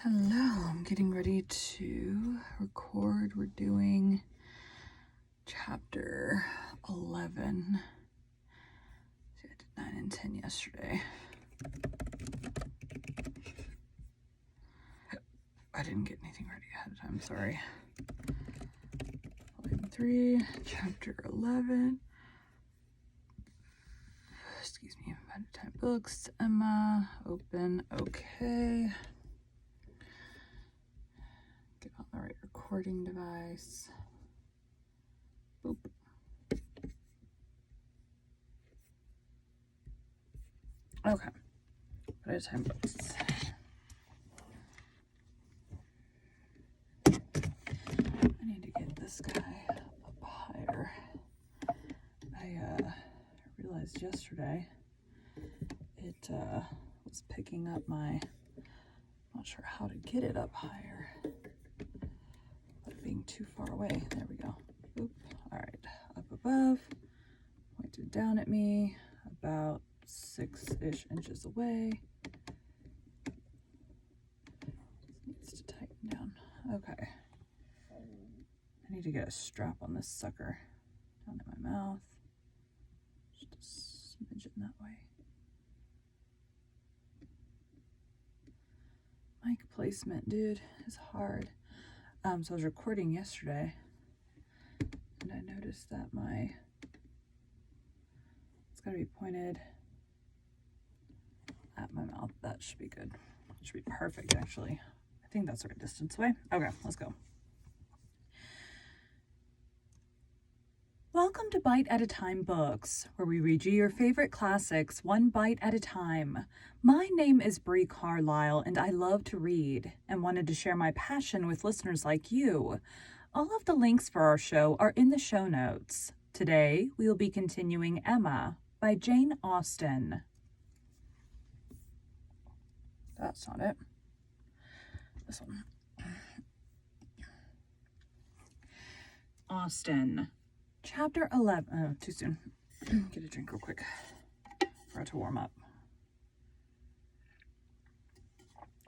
Hello, I'm getting ready to record. We're doing chapter 11. See, I did 9 and 10 yesterday. I didn't get anything ready ahead of time, sorry. Volume 3, chapter 11. Excuse me, By the Time Books, Emma, open, okay. Get on the right recording device. Boop. Okay, By the Time Books. I need to get this guy up higher. I realized yesterday it was picking up my, not sure how to get it up higher, but being too far away. There we go. Oop. All right, up above, pointed down at me, about 6-ish inches away. Needs to tighten down. Okay. I need to get a strap on this sucker down in my mouth. Just a smidgen that way. Mic placement, dude, is hard. So I was recording yesterday, and I noticed that it's got to be pointed at my mouth. That should be good. It should be perfect, actually. I think that's the right distance away. Okay, let's go. Welcome to Bite at a Time Books, where we read you your favorite classics one bite at a time. My name is Bree Carlisle, and I love to read and wanted to share my passion with listeners like you. All of the links for our show are in the show notes. Today, we will be continuing Emma by Jane Austen. That's not it. This one. Austen. Chapter 11. Oh, too soon. Get a drink real quick. Forgot to warm up.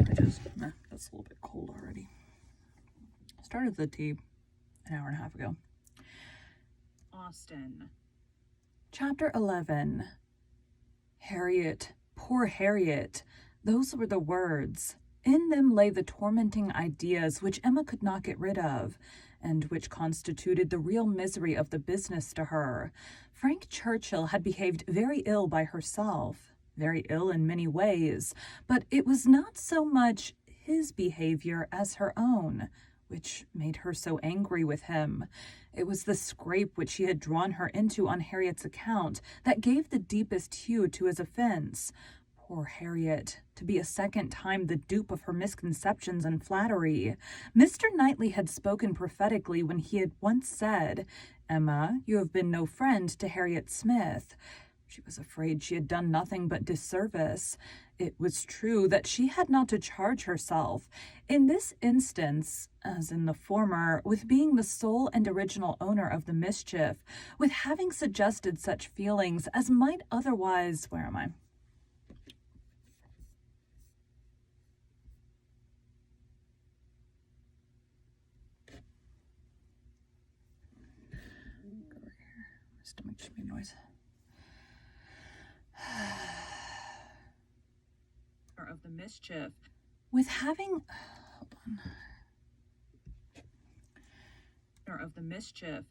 That's a little bit cold already. Started the tea an hour and a half ago. Austen. Chapter 11. Harriet, poor Harriet. Those were the words. In them lay the tormenting ideas which Emma could not get rid of, and which constituted the real misery of the business to her. Frank Churchill had behaved very ill by herself, very ill in many ways, but it was not so much his behavior as her own, which made her so angry with him. It was the scrape which he had drawn her into on Harriet's account that gave the deepest hue to his offense. Poor Harriet, to be a second time the dupe of her misconceptions and flattery. Mr. Knightley had spoken prophetically when he had once said, "Emma, you have been no friend to Harriet Smith." She was afraid she had done nothing but disservice. It was true that she had not to charge herself, in this instance, as in the former, with being the sole and original owner of the mischief, with having suggested such feelings as might otherwise, where am I? My stomach just made noise. Of the mischief. With having, hold on. Of the mischief.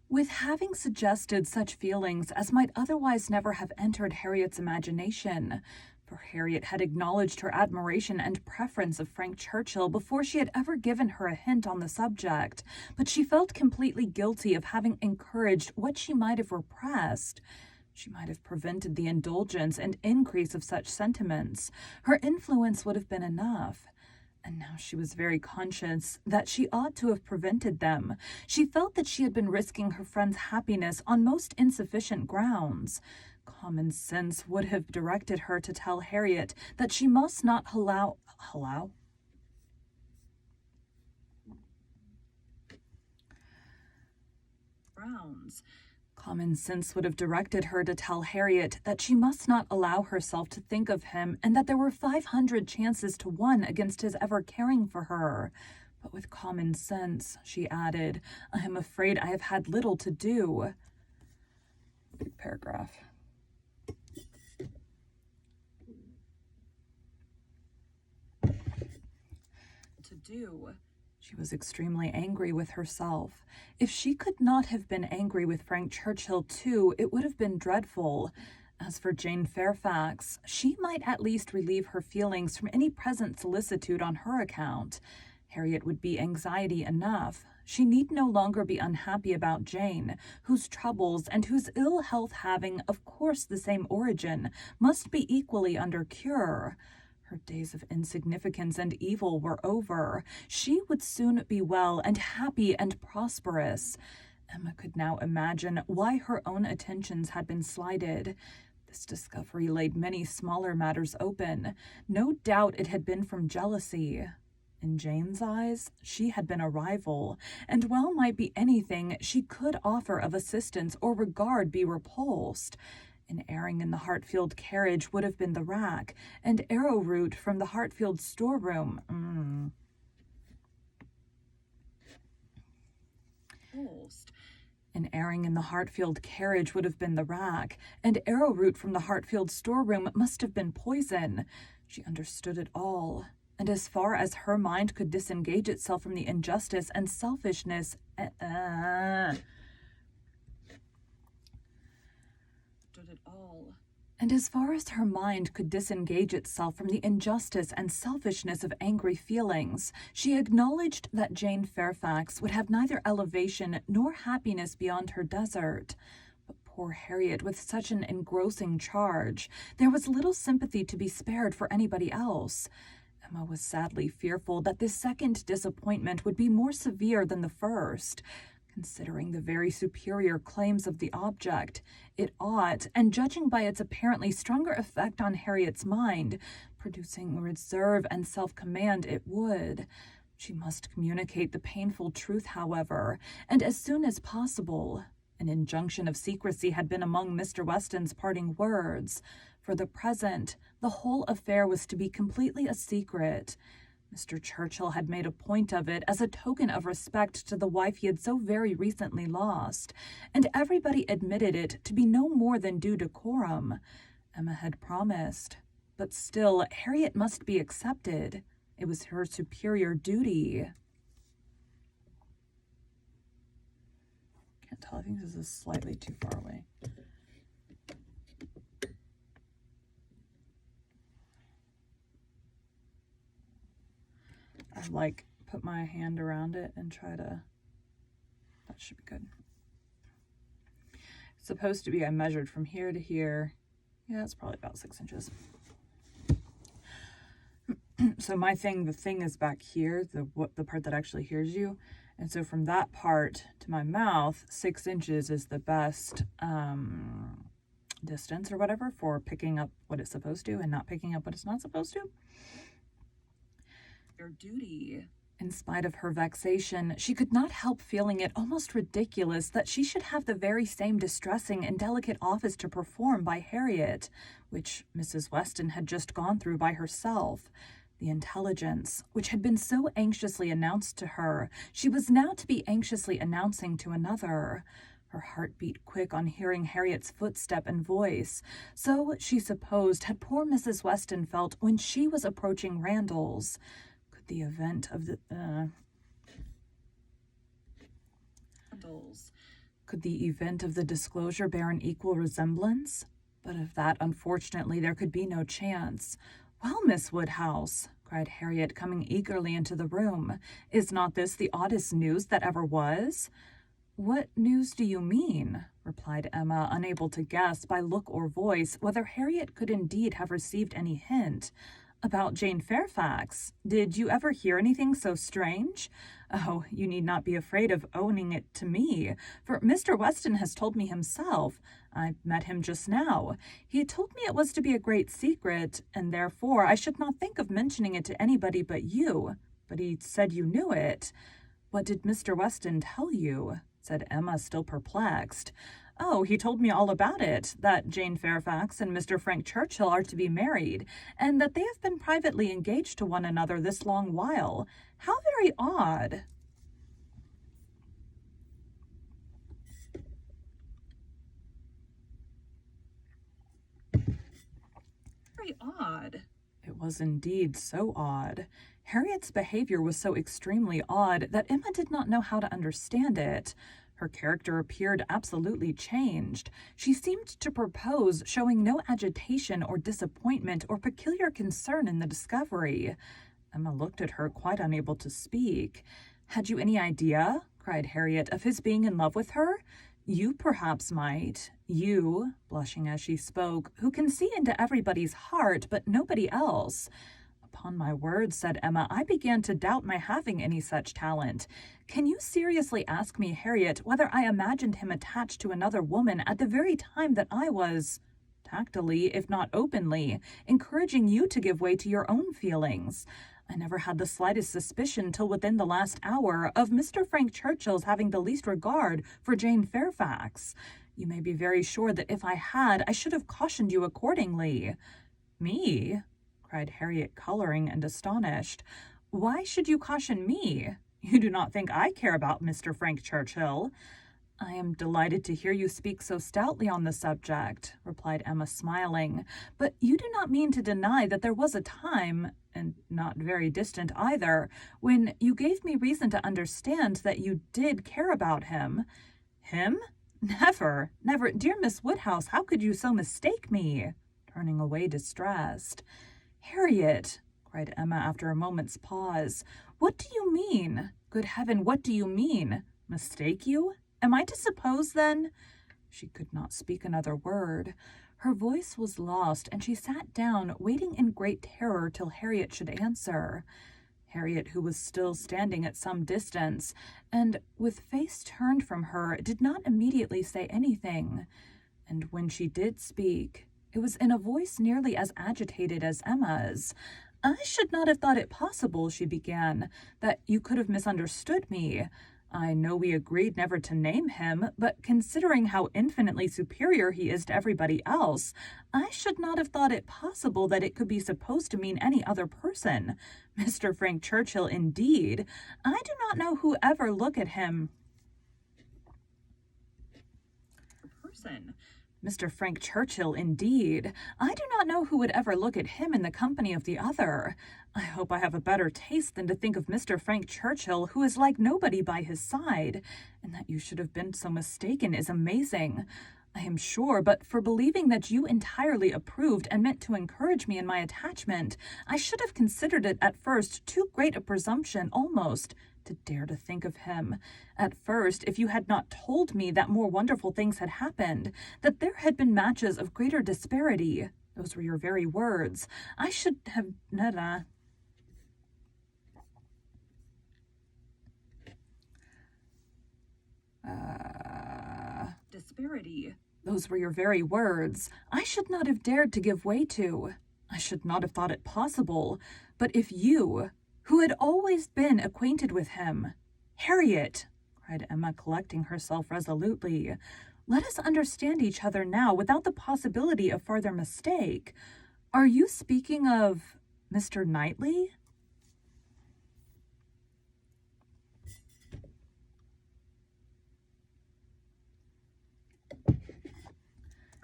With having suggested such feelings as might otherwise never have entered Harriet's imagination. For Harriet had acknowledged her admiration and preference of Frank Churchill before she had ever given her a hint on the subject, but she felt completely guilty of having encouraged what she might have repressed. She might have prevented the indulgence and increase of such sentiments. Her influence would have been enough. And now she was very conscious that she ought to have prevented them. She felt that she had been risking her friend's happiness on most insufficient grounds. Common sense would have directed her to tell Harriet that she must not allow grounds. Common sense would have directed her to tell Harriet that she must not allow herself to think of him and that there were 500 chances to 1 against his ever caring for her. But with common sense, she added, I am afraid I have had little to do. Big paragraph. To do. She was extremely angry with herself. If she could not have been angry with Frank Churchill too, it would have been dreadful. As for Jane Fairfax, she might at least relieve her feelings from any present solicitude on her account. Harriet would be anxiety enough. She need no longer be unhappy about Jane, whose troubles and whose ill health, having, of course, the same origin, must be equally under cure. Her days of insignificance and evil were over. She would soon be well and happy and prosperous. Emma could now imagine why her own attentions had been slighted. This discovery laid many smaller matters open. No doubt it had been from jealousy. In Jane's eyes, she had been a rival, and well might be anything she could offer of assistance or regard be repulsed. An airing in the Hartfield carriage would have been the rack, and arrowroot from the Hartfield storeroom. An airing in the Hartfield carriage would have been the rack, and arrowroot from the Hartfield storeroom must have been poison. She understood it all, and as far as her mind could disengage itself from the injustice and selfishness, And as far as her mind could disengage itself from the injustice and selfishness of angry feelings, she acknowledged that Jane Fairfax would have neither elevation nor happiness beyond her desert. But poor Harriet, with such an engrossing charge, there was little sympathy to be spared for anybody else. Emma was sadly fearful that this second disappointment would be more severe than the first. Considering the very superior claims of the object, it ought, and judging by its apparently stronger effect on Harriet's mind, producing reserve and self-command, it would. She must communicate the painful truth, however, and as soon as possible. An injunction of secrecy had been among Mr. Weston's parting words. For the present, the whole affair was to be completely a secret. Mr. Churchill had made a point of it as a token of respect to the wife he had so very recently lost, and everybody admitted it to be no more than due decorum. Emma had promised, but still Harriet must be accepted. It was her superior duty. Can't tell, I think this is slightly too far away. I'd put my hand around it and try to, that should be good. It's supposed to be, I measured from here to here. Yeah, it's probably about 6 inches. So the thing is back here, the part that actually hears you. And so from that part to my mouth, 6 inches is the best distance or whatever for picking up what it's supposed to and not picking up what it's not supposed to. Your duty. In spite of her vexation, she could not help feeling it almost ridiculous that she should have the very same distressing and delicate office to perform by Harriet, which Mrs. Weston had just gone through by herself. The intelligence, which had been so anxiously announced to her, she was now to be anxiously announcing to another. Her heart beat quick on hearing Harriet's footstep and voice. So, she supposed, had poor Mrs. Weston felt when she was approaching Randalls. The event of Could the event of the disclosure bear an equal resemblance? But of that, unfortunately, there could be no chance. Well, Miss Woodhouse, cried Harriet, coming eagerly into the room, is not this the oddest news that ever was? What news do you mean? Replied Emma, unable to guess by look or voice whether Harriet could indeed have received any hint. About Jane Fairfax. Did you ever hear anything so strange? Oh, you need not be afraid of owning it to me, for Mr. Weston has told me himself. I met him just now. He told me it was to be a great secret, and therefore I should not think of mentioning it to anybody but you. But he said you knew it. What did Mr. Weston tell you? Said Emma, still perplexed. Oh, he told me all about it, that Jane Fairfax and Mr. Frank Churchill are to be married, and that they have been privately engaged to one another this long while. How very odd. Very odd. It was indeed so odd. Harriet's behavior was so extremely odd that Emma did not know how to understand it. Her character appeared absolutely changed. She seemed to propose, showing no agitation or disappointment or peculiar concern in the discovery. Emma looked at her, quite unable to speak. "Had you any idea," cried Harriet, "of his being in love with her? You perhaps might. You," blushing as she spoke, "who can see into everybody's heart, but nobody else." "Upon my word," said Emma, "I began to doubt my having any such talent. Can you seriously ask me, Harriet, whether I imagined him attached to another woman at the very time that I was, tactily, if not openly, encouraging you to give way to your own feelings? I never had the slightest suspicion till within the last hour of Mr. Frank Churchill's having the least regard for Jane Fairfax. You may be very sure that if I had, I should have cautioned you accordingly." "Me?" cried Harriet, coloring and astonished. "Why should you caution me? You do not think I care about Mr. Frank Churchill?" "I am delighted to hear you speak so stoutly on the subject," replied Emma, smiling. "But you do not mean to deny that there was a time, and not very distant either, when you gave me reason to understand that you did care about him." "Him? Never, never. Dear Miss Woodhouse, how could you so mistake me?" turning away distressed. "Harriet," cried Emma after a moment's pause, "what do you mean? Good heaven, what do you mean? Mistake you? Am I to suppose, then—" She could not speak another word. Her voice was lost, and she sat down, waiting in great terror till Harriet should answer. Harriet, who was still standing at some distance, and with face turned from her, did not immediately say anything. And when she did speak, it was in a voice nearly as agitated as Emma's. "I should not have thought it possible," she began, "that you could have misunderstood me. I know we agreed never to name him, but considering how infinitely superior he is to everybody else, I should not have thought it possible that it could be supposed to mean any other person. Mr. Frank Churchill, indeed. I do not know who ever look at him. Mr. Frank Churchill, indeed. I do not know who would ever look at him in the company of the other. I hope I have a better taste than to think of Mr. Frank Churchill, who is like nobody by his side, and that you should have been so mistaken is amazing. I am sure, but for believing that you entirely approved and meant to encourage me in my attachment, I should have considered it at first too great a presumption almost to dare to think of him. At first, if you had not told me that more wonderful things had happened, that there had been matches of greater disparity, those were your very words, I should have disparity. Those were your very words. I should not have dared to give way to. I should not have thought it possible. But if you, who had always been acquainted with him— Harriet, cried Emma, collecting herself resolutely, let us understand each other now without the possibility of farther mistake. Are you speaking of Mr. Knightley?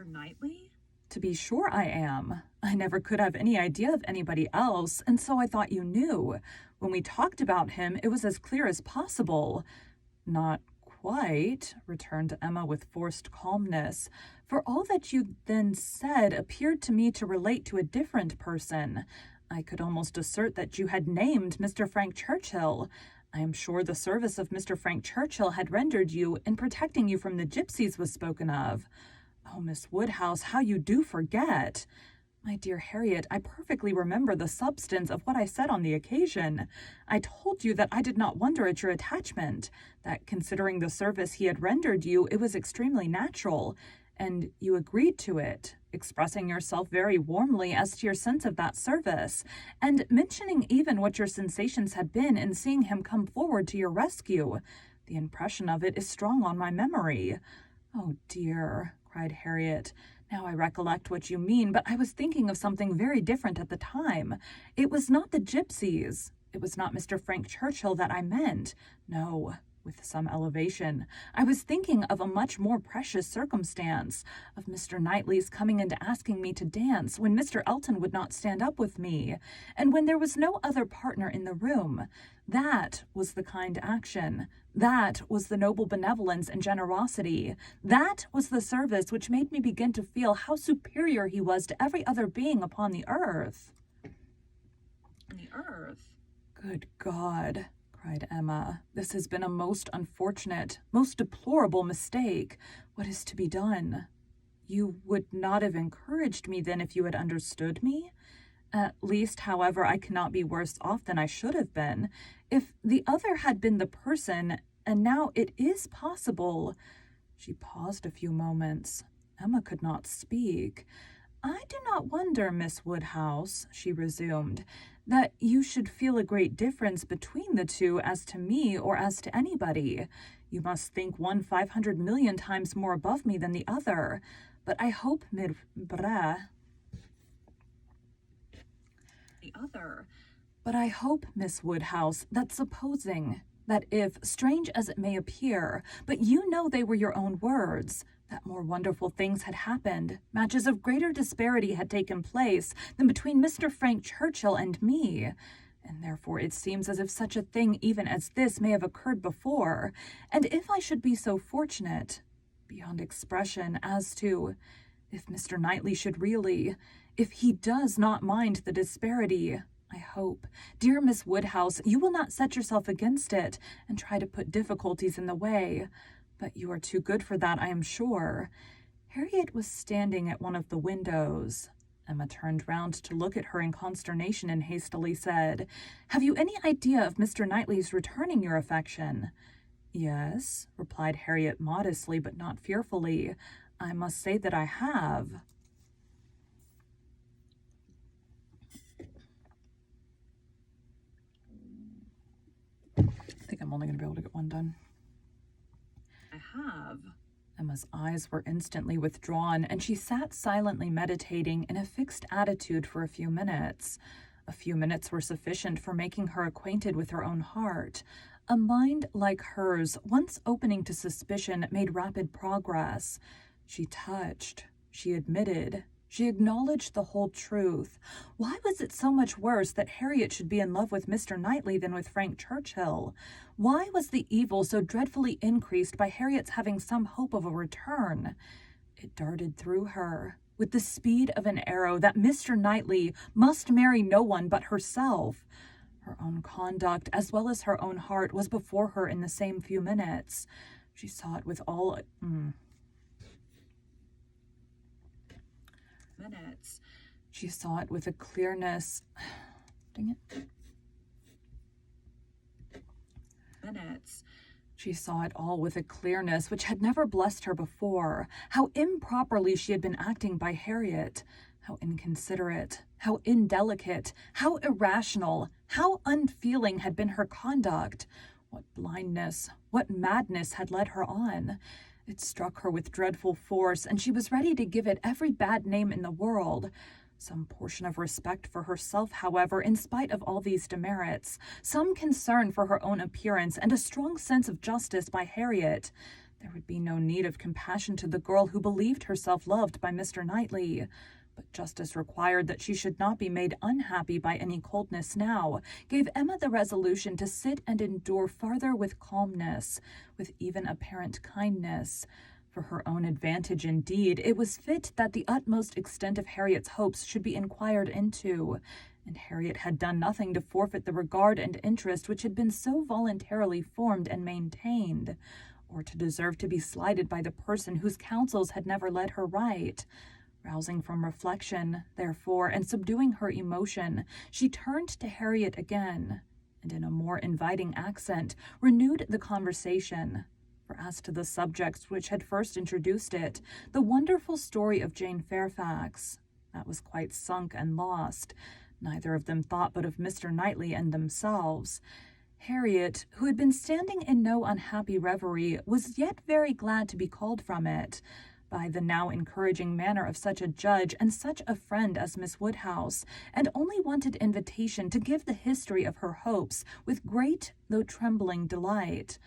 Knightley? To be sure I am. I never could have any idea of anybody else, and so I thought you knew. When we talked about him, it was as clear as possible. Not quite, returned Emma with forced calmness, for all that you then said appeared to me to relate to a different person. I could almost assert that you had named Mr. Frank Churchill. I am sure the service of Mr. Frank Churchill had rendered you in protecting you from the gypsies was spoken of. Oh, Miss Woodhouse, how you do forget! My dear Harriet, I perfectly remember the substance of what I said on the occasion. I told you that I did not wonder at your attachment, that considering the service he had rendered you, it was extremely natural, and you agreed to it, expressing yourself very warmly as to your sense of that service, and mentioning even what your sensations had been in seeing him come forward to your rescue. The impression of it is strong on my memory. "Oh dear," cried Harriet. "Now I recollect what you mean, but I was thinking of something very different at the time. It was not the gypsies. It was not Mr. Frank Churchill that I meant. No," with some elevation, "I was thinking of a much more precious circumstance, of Mr. Knightley's coming and asking me to dance when Mr. Elton would not stand up with me, and when there was no other partner in the room. That was the kind action. That was the noble benevolence and generosity. That was the service which made me begin to feel how superior he was to every other being upon the earth." The earth? "Good God," cried Emma, "this has been a most unfortunate, most deplorable mistake. What is to be done?" "You would not have encouraged me then if you had understood me? At least, however, I cannot be worse off than I should have been. If the other had been the person, and now it is possible—" She paused a few moments. Emma could not speak. "I do not wonder, Miss Woodhouse," she resumed, "that you should feel a great difference between the two as to me or as to anybody. You must think one 500 million times more above me than the other. But I hope, The other? But I hope, Miss Woodhouse, that supposing that if, strange as it may appear, but you know they were your own words, that more wonderful things had happened, matches of greater disparity had taken place than between Mr. Frank Churchill and me, and therefore it seems as if such a thing even as this may have occurred before, and if I should be so fortunate, beyond expression, as to, if Mr. Knightley should really, if he does not mind the disparity, I hope, dear Miss Woodhouse, you will not set yourself against it and try to put difficulties in the way. But you are too good for that, I am sure." Harriet was standing at one of the windows. Emma turned round to look at her in consternation and hastily said, "Have you any idea of Mr. Knightley's returning your affection?" "Yes," replied Harriet modestly but not fearfully. "I must say that I have." I think I'm only going to be able to get one done. "I have." Emma's eyes were instantly withdrawn, and she sat silently meditating in a fixed attitude for a few minutes. A few minutes were sufficient for making her acquainted with her own heart. A mind like hers, once opening to suspicion, made rapid progress. She touched, she admitted, she acknowledged the whole truth. Why was it so much worse that Harriet should be in love with Mr. Knightley than with Frank Churchill? Why was the evil so dreadfully increased by Harriet's having some hope of a return? It darted through her, with the speed of an arrow, that Mr. Knightley must marry no one but herself. Her own conduct, as well as her own heart, was before her in the same few minutes. She saw it with all... Minutes. She saw it with a clearness... Dang it. Minutes. She saw it all with a clearness which had never blessed her before. How improperly she had been acting by Harriet. How inconsiderate, how indelicate, how irrational, how unfeeling had been her conduct. What blindness, what madness had led her on. It struck her with dreadful force, and she was ready to give it every bad name in the world. Some portion of respect for herself, however, in spite of all these demerits, some concern for her own appearance, and a strong sense of justice by Harriet. There would be no need of compassion to the girl who believed herself loved by Mr. Knightley. But justice required that she should not be made unhappy by any coldness now, gave Emma the resolution to sit and endure farther with calmness, with even apparent kindness. For her own advantage, indeed, it was fit that the utmost extent of Harriet's hopes should be inquired into, and Harriet had done nothing to forfeit the regard and interest which had been so voluntarily formed and maintained, or to deserve to be slighted by the person whose counsels had never led her right. Rousing from reflection, therefore, and subduing her emotion, she turned to Harriet again, and in a more inviting accent renewed the conversation. For as to the subjects which had first introduced it, the wonderful story of Jane Fairfax, that was quite sunk and lost. Neither of them thought but of Mr. Knightley and themselves. Harriet, who had been standing in no unhappy reverie, was yet very glad to be called from it by the now encouraging manner of such a judge and such a friend as Miss Woodhouse, and only wanted invitation to give the history of her hopes with great though trembling delight.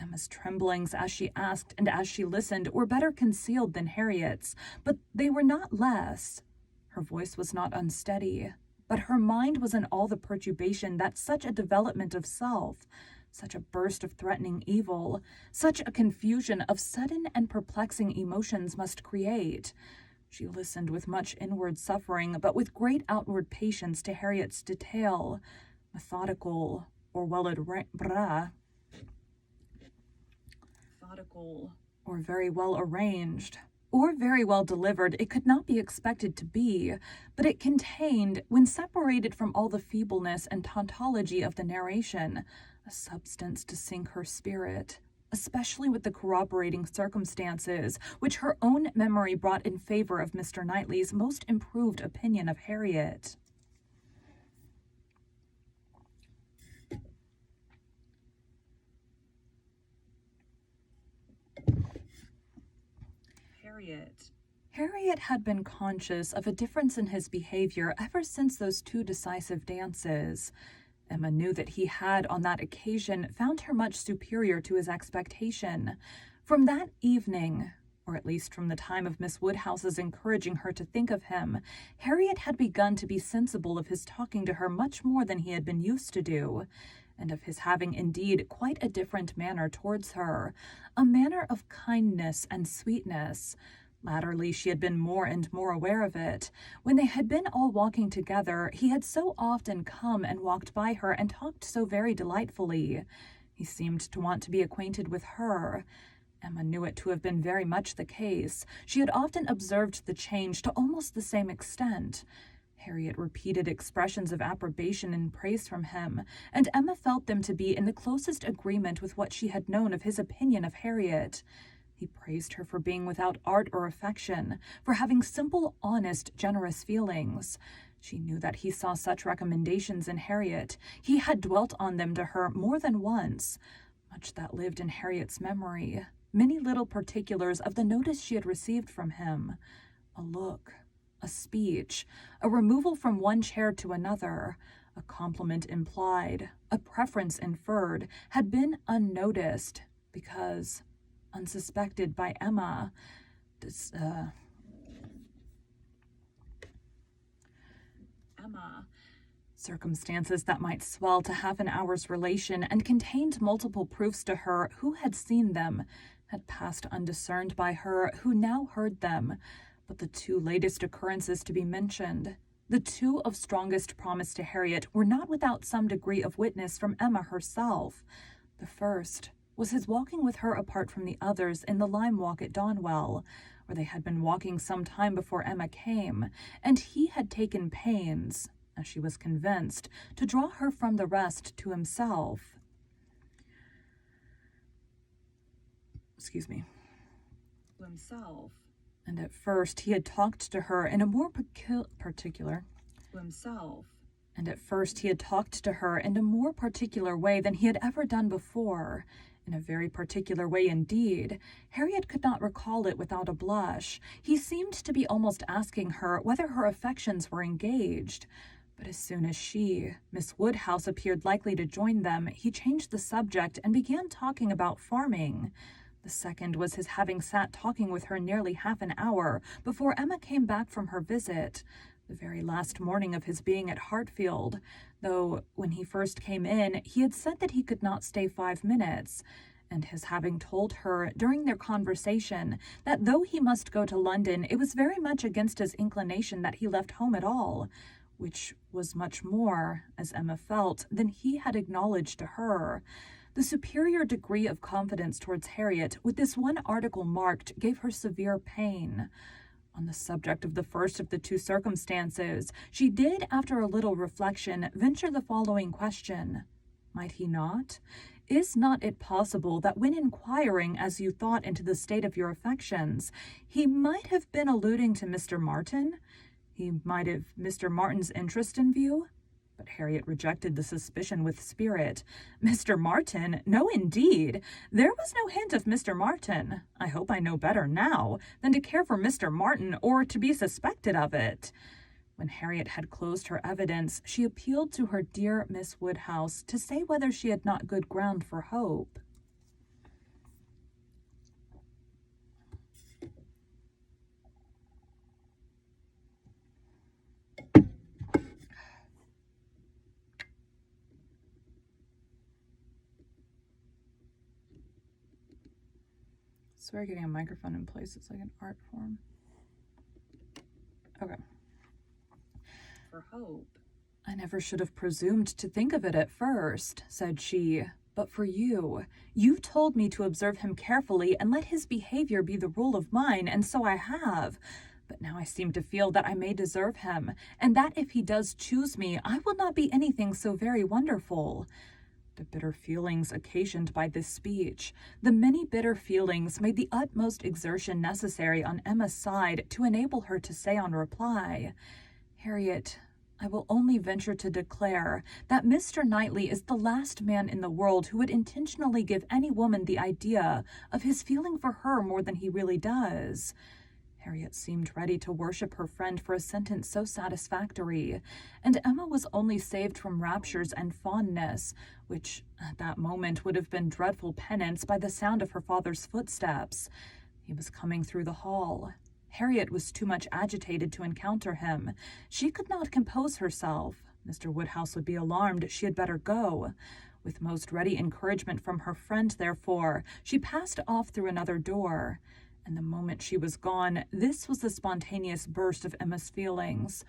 Emma's tremblings as she asked and as she listened were better concealed than Harriet's, but they were not less. Her voice was not unsteady, but her mind was in all the perturbation that such a development of self, such a burst of threatening evil, such a confusion of sudden and perplexing emotions must create. She listened with much inward suffering, but with great outward patience to Harriet's detail, methodical, or or very well arranged, or very well delivered, it could not be expected to be, but it contained, when separated from all the feebleness and tautology of the narration, a substance to sink her spirit, especially with the corroborating circumstances which her own memory brought in favor of Mr. Knightley's most improved opinion of Harriet. Harriet had been conscious of a difference in his behavior ever since those two decisive dances. Emma knew that he had, on that occasion, found her much superior to his expectation. From that evening, or at least from the time of Miss Woodhouse's encouraging her to think of him, Harriet had begun to be sensible of his talking to her much more than he had been used to do, and of his having indeed quite a different manner towards her, a manner of kindness and sweetness. Latterly she had been more and more aware of it. When they had been all walking together, he had so often come and walked by her and talked so very delightfully. He seemed to want to be acquainted with her. Emma knew it to have been very much the case. She had often observed the change to almost the same extent. Harriet repeated expressions of approbation and praise from him, and Emma felt them to be in the closest agreement with what she had known of his opinion of Harriet. He praised her for being without art or affection, for having simple, honest, generous feelings. She knew that he saw such recommendations in Harriet. He had dwelt on them to her more than once. Much that lived in Harriet's memory, many little particulars of the notice she had received from him, a look, a speech, a removal from one chair to another, a compliment implied, a preference inferred, had been unnoticed, because unsuspected by Emma. Circumstances that might swell to half an hour's relation and contained multiple proofs to her who had seen them, had passed undiscerned by her who now heard them. But the two latest occurrences to be mentioned, the two of strongest promise to Harriet, were not without some degree of witness from Emma herself. The first was his walking with her apart from the others in the lime walk at Donwell, where they had been walking some time before Emma came, and he had taken pains, as she was convinced, to draw her from the rest to himself. And at first he had talked to her in a more particular way than he had ever done before. In a very particular way indeed. Harriet could not recall it without a blush. He seemed to be almost asking her whether her affections were engaged. But as soon as she, Miss Woodhouse, appeared likely to join them, he changed the subject and began talking about farming. The second was his having sat talking with her nearly half an hour before Emma came back from her visit, the very last morning of his being at Hartfield, though when he first came in he had said that he could not stay 5 minutes, and his having told her during their conversation that though he must go to London, it was very much against his inclination that he left home at all, which was much more, as Emma felt, than he had acknowledged to her. The superior degree of confidence towards Harriet, with this one article marked, gave her severe pain. On the subject of the first of the two circumstances, she did, after a little reflection, venture the following question: might he not? Is not it possible that when inquiring, as you thought, into the state of your affections, he might have been alluding to Mr. Martin? He might have Mr. Martin's interest in view? But Harriet rejected the suspicion with spirit. Mr. Martin? No, indeed. There was no hint of Mr. Martin. I hope I know better now than to care for Mr. Martin or to be suspected of it. When Harriet had closed her evidence, she appealed to her dear Miss Woodhouse to say whether she had not good ground for hope. I swear getting a microphone in place is like an art form. Okay. For hope. I never should have presumed to think of it at first, said she. But for you. You told me to observe him carefully and let his behavior be the rule of mine, and so I have. But now I seem to feel that I may deserve him, and that if he does choose me, I will not be anything so very wonderful. The bitter feelings occasioned by this speech, the many bitter feelings made the utmost exertion necessary on Emma's side to enable her to say on reply, Harriet, I will only venture to declare that Mr. Knightley is the last man in the world who would intentionally give any woman the idea of his feeling for her more than he really does. Harriet seemed ready to worship her friend for a sentence so satisfactory, and Emma was only saved from raptures and fondness, which at that moment would have been dreadful penance, by the sound of her father's footsteps. He was coming through the hall. Harriet was too much agitated to encounter him. She could not compose herself. Mr. Woodhouse would be alarmed. She had better go. With most ready encouragement from her friend, therefore, she passed off through another door. And the moment she was gone, this was the spontaneous burst of Emma's feelings.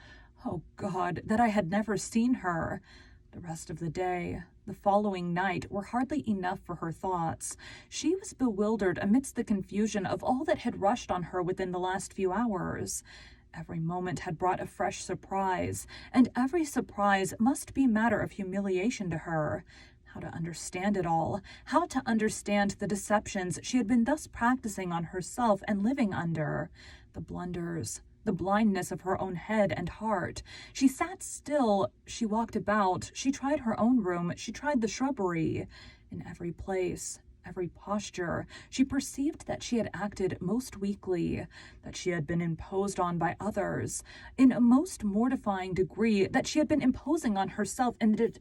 Oh, God, that I had never seen her! The rest of the day, the following night, were hardly enough for her thoughts. She was bewildered amidst the confusion of all that had rushed on her within the last few hours. Every moment had brought a fresh surprise, and every surprise must be matter of humiliation to her. How to understand it all, how to understand the deceptions she had been thus practicing on herself and living under, the blunders, the blindness of her own head and heart. She sat still, she walked about, she tried her own room, she tried the shrubbery. In every place, every posture, she perceived that she had acted most weakly, that she had been imposed on by others, in a most mortifying degree, that she had been imposing on herself and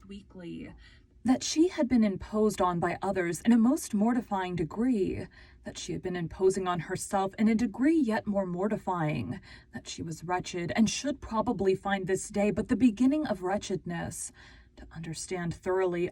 weakly, that she had been imposed on by others in a most mortifying degree, that she had been imposing on herself in a degree yet more mortifying, that she was wretched and should probably find this day but the beginning of wretchedness. To understand thoroughly,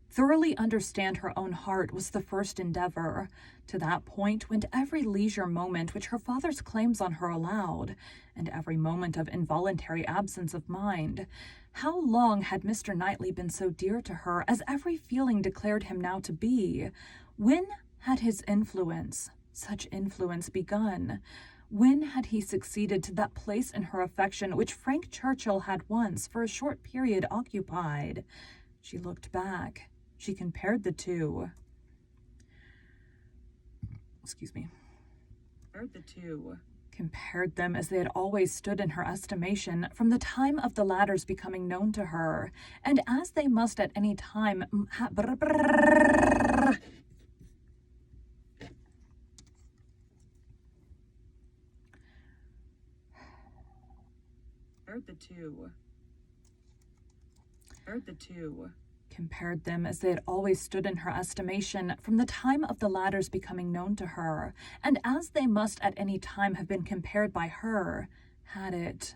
thoroughly understand her own heart was the first endeavor. To that point went every leisure moment which her father's claims on her allowed, and every moment of involuntary absence of mind. How long had Mr. Knightley been so dear to her as every feeling declared him now to be? When had his influence, such influence, begun? When had he succeeded to that place in her affection which Frank Churchill had once, for a short period, occupied? She looked back. She compared the two. Compared them as they had always stood in her estimation from the time of the latter's becoming known to her, and as they must at any time compared them as they had always stood in her estimation from the time of the latter's becoming known to her, and as they must at any time have been compared by her, had it,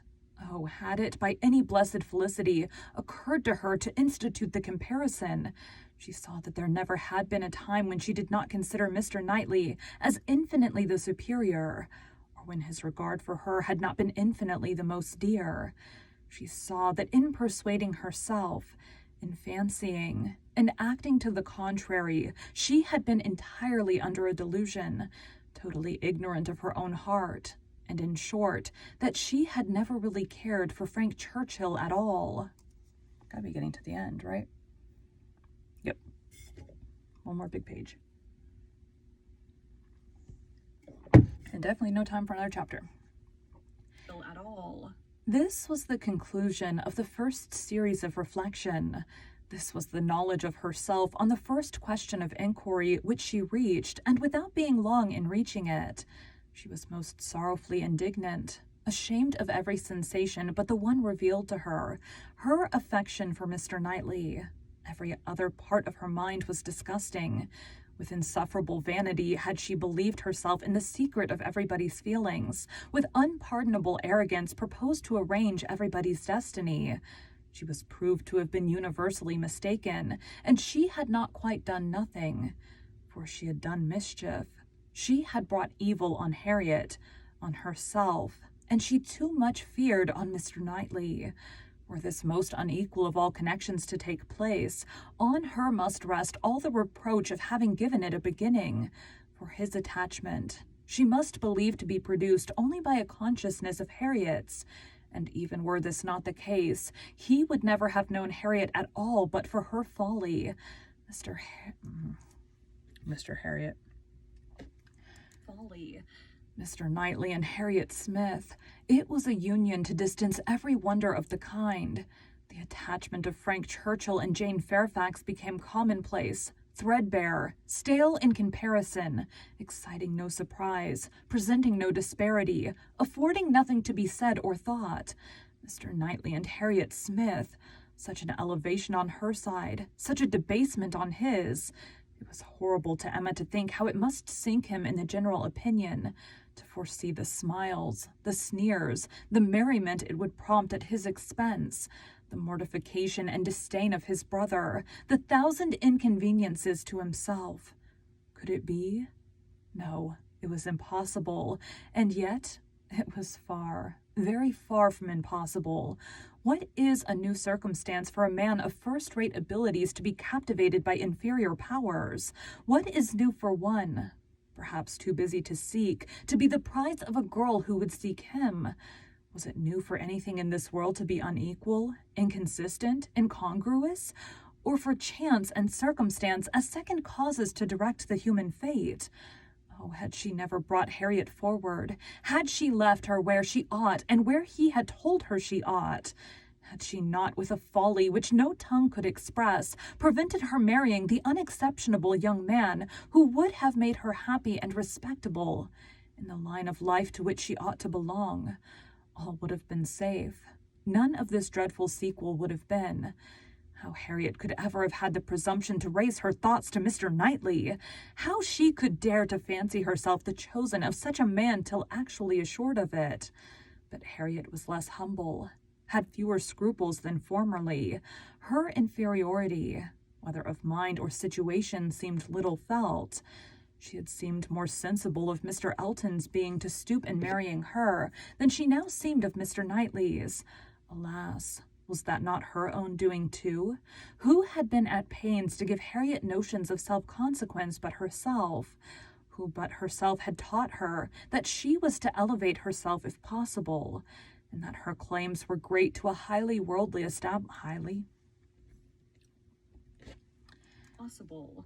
by any blessed felicity, occurred to her to institute the comparison, she saw that there never had been a time when she did not consider Mr. Knightley as infinitely the superior, or when his regard for her had not been infinitely the most dear. She saw that in persuading herself, In fancying, in acting to the contrary, she had been entirely under a delusion, totally ignorant of her own heart, and in short, that she had never really cared for Frank Churchill at all. Gotta be getting to the end, right? Yep. One more big page. And definitely no time for another chapter. At all. This was the conclusion of the first series of reflection. This was the knowledge of herself on the first question of inquiry which she reached, and without being long in reaching it. She was most sorrowfully indignant, ashamed of every sensation but the one revealed to her, her affection for Mr. Knightley. Every other part of her mind was disgusting. With insufferable vanity had she believed herself in the secret of everybody's feelings, with unpardonable arrogance proposed to arrange everybody's destiny. She was proved to have been universally mistaken, and she had not quite done nothing, for she had done mischief. She had brought evil on Harriet, on herself, and she too much feared on Mr. Knightley. Were this most unequal of all connections to take place, on her must rest all the reproach of having given it a beginning. For his attachment she must believe to be produced only by a consciousness of Harriet's, and even were this not the case, he would never have known Harriet at all but for her folly. Mr. Harriet. Folly. Mr. Knightley and Harriet Smith. It was a union to distance every wonder of the kind. The attachment of Frank Churchill and Jane Fairfax became commonplace, threadbare, stale in comparison, exciting no surprise, presenting no disparity, affording nothing to be said or thought. Mr. Knightley and Harriet Smith, such an elevation on her side, such a debasement on his. It was horrible to Emma to think how it must sink him in the general opinion, to foresee the smiles, the sneers, the merriment it would prompt at his expense, the mortification and disdain of his brother, the thousand inconveniences to himself. Could it be? No, it was impossible, and yet it was far, very far from impossible. What is a new circumstance for a man of first-rate abilities to be captivated by inferior powers? What is new for one, perhaps too busy to seek, to be the prize of a girl who would seek him? Was it new for anything in this world to be unequal, inconsistent, incongruous, or for chance and circumstance as second causes to direct the human fate? Oh, had she never brought Harriet forward, had she left her where she ought and where he had told her she ought, had she not, with a folly which no tongue could express, prevented her marrying the unexceptionable young man who would have made her happy and respectable in the line of life to which she ought to belong, all would have been safe. None of this dreadful sequel would have been. How Harriet could ever have had the presumption to raise her thoughts to Mr. Knightley, how she could dare to fancy herself the chosen of such a man till actually assured of it. But Harriet was less humble, had fewer scruples than formerly. Her inferiority, whether of mind or situation, seemed little felt. She had seemed more sensible of Mr. Elton's being to stoop in marrying her than she now seemed of Mr. Knightley's. Alas, was that not her own doing too? Who had been at pains to give Harriet notions of self-consequence but herself? Who but herself had taught her that she was to elevate herself if possible, and that her claims were great to a highly worldly Possible.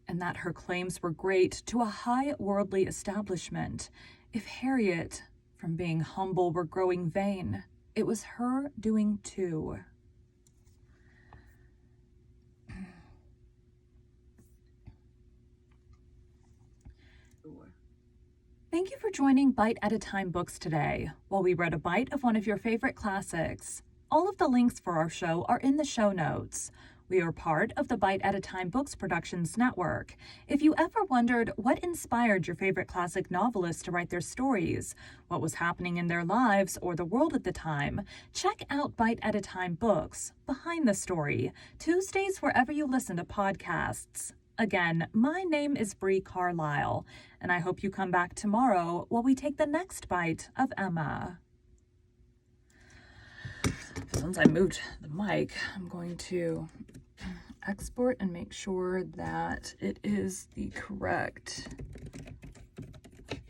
And that her claims were great to a high worldly establishment. If Harriet, from being humble, were growing vain, it was her doing too. Thank you for joining Bite at a Time Books today, while we read a bite of one of your favorite classics. All of the links for our show are in the show notes. We are part of the Bite at a Time Books Productions Network. If you ever wondered what inspired your favorite classic novelists to write their stories, what was happening in their lives or the world at the time, check out Bite at a Time Books, Behind the Story, Tuesdays wherever you listen to podcasts. Again, my name is Bree Carlisle, and I hope you come back tomorrow while we take the next bite of Emma. Since I moved the mic, I'm going to export and make sure that it is the correct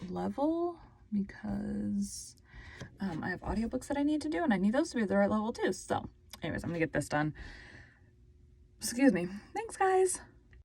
level, because I have audiobooks that I need to do and I need those to be the right level too. So anyways, I'm gonna get this done. Excuse me. Thanks, guys.